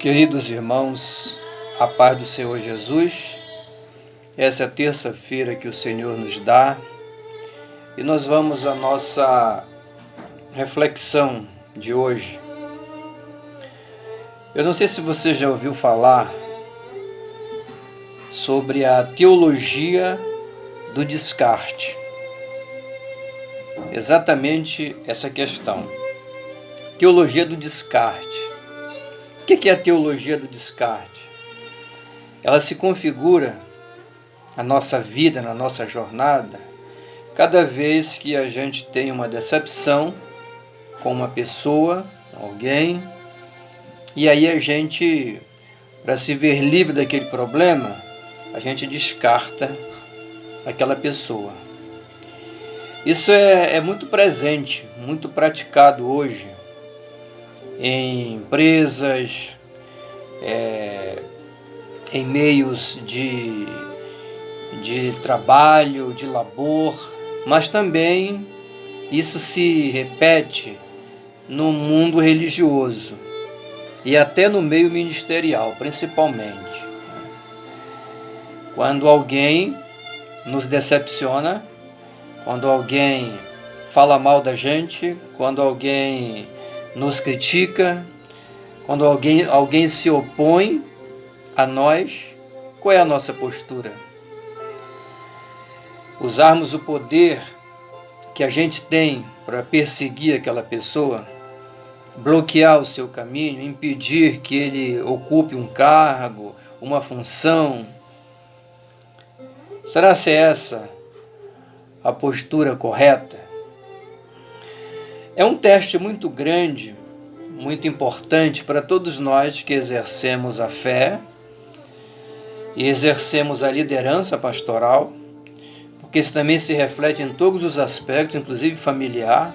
Queridos irmãos, a paz do Senhor Jesus, essa é a terça-feira que o Senhor nos dá e nós vamos à nossa reflexão de hoje. Eu não sei se você já ouviu falar sobre a teologia do descarte. Exatamente essa questão. Teologia do descarte. O que é a teologia do descarte? Ela se configura na nossa vida, na nossa jornada, cada vez que a gente tem uma decepção com uma pessoa, alguém, e aí a gente, para se ver livre daquele problema, a gente descarta aquela pessoa. Isso é muito presente, muito praticado hoje em empresas, em meios de trabalho, de labor, mas também isso se repete no mundo religioso e até no meio ministerial, principalmente. Quando alguém nos decepciona, quando alguém fala mal da gente, quando alguém nos critica, quando alguém se opõe a nós, qual é a nossa postura? Usarmos o poder que a gente tem para perseguir aquela pessoa, bloquear o seu caminho, impedir que ele ocupe um cargo, uma função. Será se essa a postura correta? É um teste muito grande, muito importante para todos nós que exercemos a fé e exercemos a liderança pastoral, porque isso também se reflete em todos os aspectos, inclusive familiar,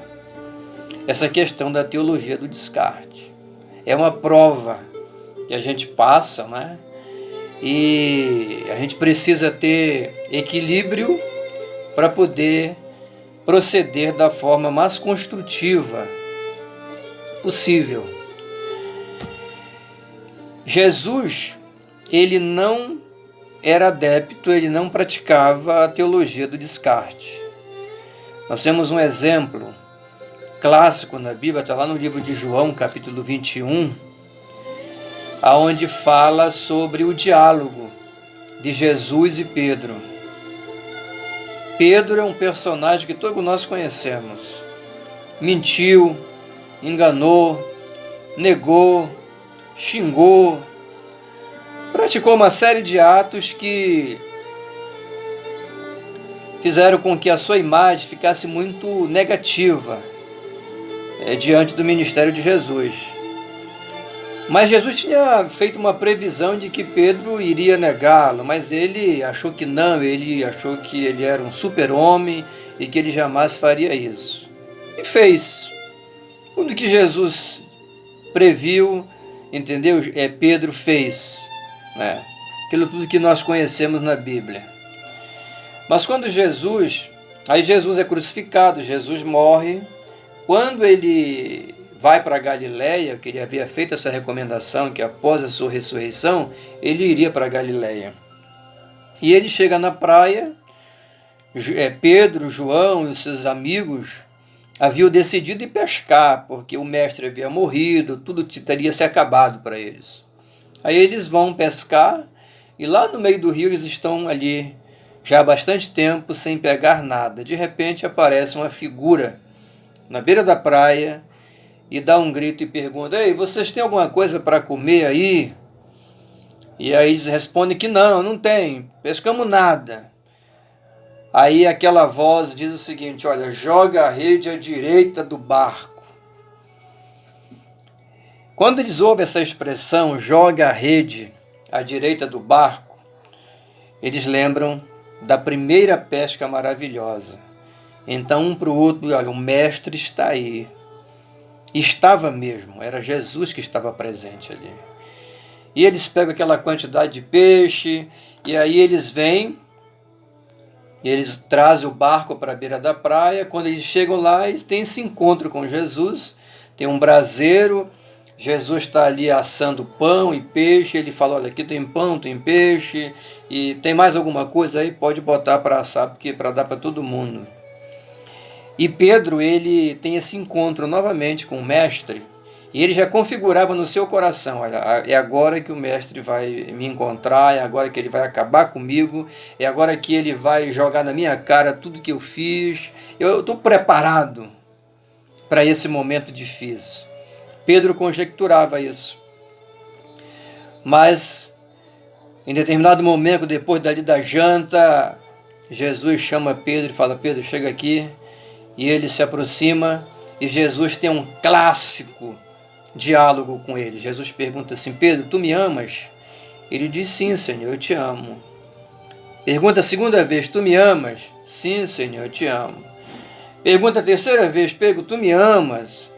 essa questão da teologia do descarte. É uma prova que a gente passa, né? E a gente precisa ter equilíbrio para poder proceder da forma mais construtiva possível. Jesus, ele não era adepto, ele não praticava a teologia do descarte. Nós temos um exemplo clássico na Bíblia, está lá no livro de João, capítulo 21, aonde fala sobre o diálogo de Jesus e Pedro. Pedro é um personagem que todos nós conhecemos. Mentiu, enganou, negou, xingou, praticou uma série de atos que fizeram com que a sua imagem ficasse muito negativa diante do ministério de Jesus. Mas Jesus tinha feito uma previsão de que Pedro iria negá-lo, mas ele achou que não, ele achou que ele era um super-homem e que ele jamais faria isso. E fez. Tudo que Jesus previu, entendeu? Pedro fez. Aquilo tudo que nós conhecemos na Bíblia. Mas quando Jesus é crucificado, Jesus morre. Quando ele vai para Galileia, que ele havia feito essa recomendação, que após a sua ressurreição, ele iria para Galileia. E ele chega na praia, Pedro, João e os seus amigos haviam decidido ir pescar, porque o mestre havia morrido, tudo teria se acabado para eles. Aí eles vão pescar, e lá no meio do rio eles estão ali já há bastante tempo sem pegar nada. De repente aparece uma figura na beira da praia, e dá um grito e pergunta: "Ei, vocês têm alguma coisa para comer aí?" E aí eles respondem que não tem, pescamos nada. Aí aquela voz diz o seguinte: "Olha, joga a rede à direita do barco." Quando eles ouvem essa expressão, joga a rede à direita do barco, eles lembram da primeira pesca maravilhosa. Então um para o outro: "Olha, o mestre está aí." Estava mesmo, era Jesus que estava presente ali. E eles pegam aquela quantidade de peixe, e aí eles vêm, eles trazem o barco para a beira da praia. Quando eles chegam lá, eles têm esse encontro com Jesus, tem um braseiro, Jesus está ali assando pão e peixe, ele fala, olha, aqui tem pão, tem peixe, e tem mais alguma coisa aí, pode botar para assar, porque para dar para todo mundo. E Pedro, ele tem esse encontro novamente com o mestre, e ele já configurava no seu coração, olha, é agora que o mestre vai me encontrar, é agora que ele vai acabar comigo, é agora que ele vai jogar na minha cara tudo que eu fiz, eu estou preparado para esse momento difícil. Pedro conjecturava isso. Mas, em determinado momento, depois dali da janta, Jesus chama Pedro e fala, Pedro, chega aqui. E ele se aproxima e Jesus tem um clássico diálogo com ele. Jesus pergunta assim, Pedro, tu me amas? Ele diz, sim, Senhor, eu te amo. Pergunta a segunda vez, tu me amas? Sim, Senhor, eu te amo. Pergunta a terceira vez, Pedro, tu me amas?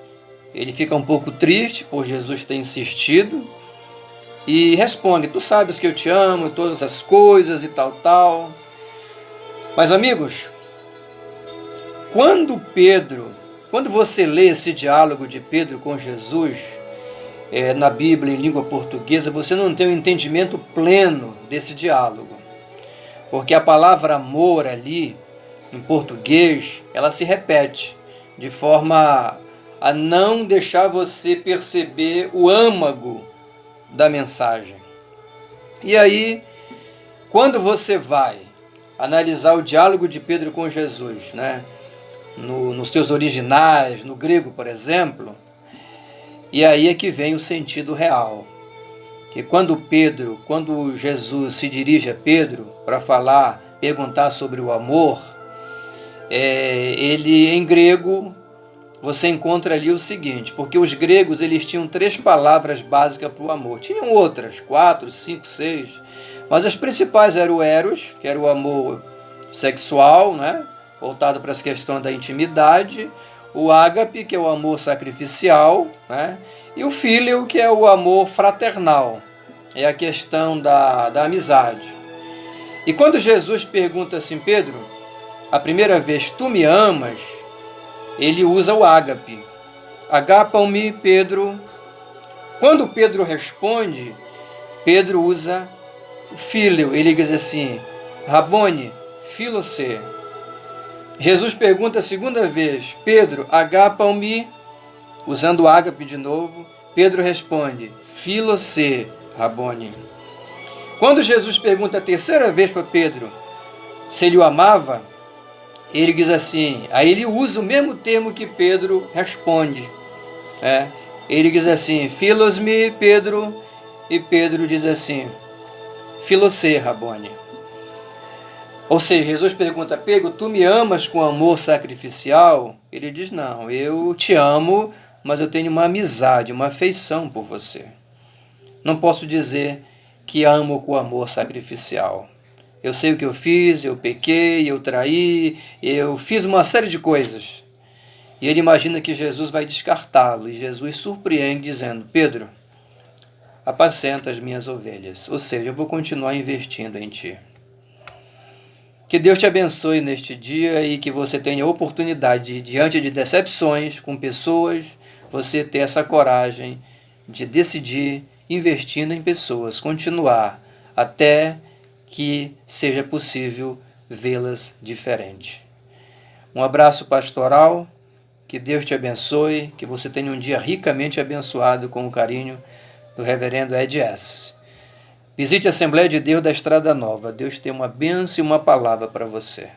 Ele fica um pouco triste por Jesus ter insistido e responde, tu sabes que eu te amo, todas as coisas e tal. Mas amigos, quando você lê esse diálogo de Pedro com Jesus, na Bíblia em língua portuguesa, você não tem um entendimento pleno desse diálogo. Porque a palavra amor ali, em português, ela se repete de forma a não deixar você perceber o âmago da mensagem. E aí, quando você vai analisar o diálogo de Pedro com Jesus, né, nos seus originais, no grego, por exemplo, e aí é que vem o sentido real. Que quando Jesus se dirige a Pedro para perguntar sobre o amor, ele em grego, você encontra ali o seguinte, porque os gregos eles tinham 3 palavras básicas para o amor. Tinham outras, 4, 5, 6, mas as principais eram o eros, que era o amor sexual, né, voltado para as questões da intimidade, o ágape, que é o amor sacrificial, né, e o fíleo, que é o amor fraternal, é a questão da amizade. E quando Jesus pergunta assim, Pedro, a primeira vez, tu me amas? Ele usa o ágape. Agapam-me, Pedro. Quando Pedro responde, Pedro usa o fíleo. Ele diz assim, Rabone, filose. Jesus pergunta a segunda vez, Pedro, agapam-me, usando o ágape de novo. Pedro responde, filose, Rabone. Quando Jesus pergunta a terceira vez para Pedro se ele o amava, ele diz assim, aí ele usa o mesmo termo que Pedro responde. Ele diz assim, filos-me, Pedro, e Pedro diz assim, filose, Rabone. Ou seja, Jesus pergunta, Pedro, tu me amas com amor sacrificial? Ele diz, não, eu te amo, mas eu tenho uma amizade, uma afeição por você. Não posso dizer que amo com amor sacrificial. Eu sei o que eu fiz, eu pequei, eu traí, eu fiz uma série de coisas. E ele imagina que Jesus vai descartá-lo. E Jesus surpreende dizendo, Pedro, apacenta as minhas ovelhas. Ou seja, eu vou continuar investindo em ti. Que Deus te abençoe neste dia e que você tenha a oportunidade, diante de decepções com pessoas, você ter essa coragem de decidir investindo em pessoas, continuar até que seja possível vê-las diferente. Um abraço pastoral, que Deus te abençoe, que você tenha um dia ricamente abençoado com o carinho do reverendo Ed S. Visite a Assembleia de Deus da Estrada Nova. Deus tem uma bênção e uma palavra para você.